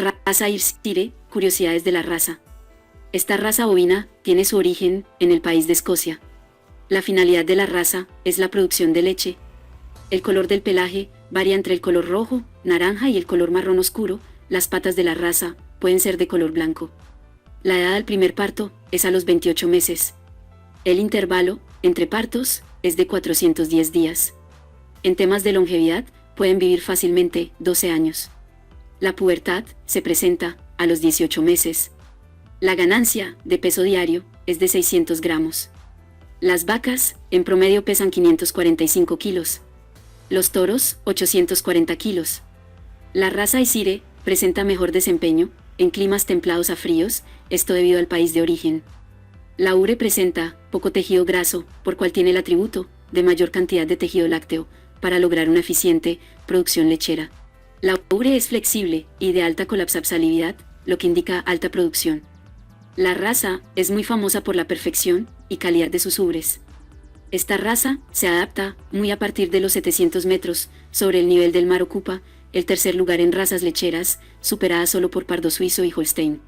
Raza Ayrshire, curiosidades de la raza. Esta raza bovina tiene su origen en el país de Escocia. La finalidad de la raza es la producción de leche. El color del pelaje varía entre el color rojo, naranja y el color marrón oscuro. Las patas de la raza pueden ser de color blanco. La edad al primer parto es a los 28 meses. El intervalo entre partos es de 410 días. En temas de longevidad, pueden vivir fácilmente 12 años. La pubertad se presenta a los 18 meses. La ganancia de peso diario es de 600 gramos. Las vacas, en promedio, pesan 545 kilos. Los toros, 840 kilos. La raza Ayrshire presenta mejor desempeño en climas templados a fríos, esto debido al país de origen. La ure presenta poco tejido graso, por cual tiene el atributo de mayor cantidad de tejido lácteo para lograr una eficiente producción lechera. La ure es flexible y de alta colapsabilidad, lo que indica alta producción. La raza es muy famosa por la perfección y calidad de sus ubres. Esta raza se adapta muy a partir de los 700 metros sobre el nivel del mar. Ocupa el tercer lugar en razas lecheras, superada solo por pardo suizo y Holstein.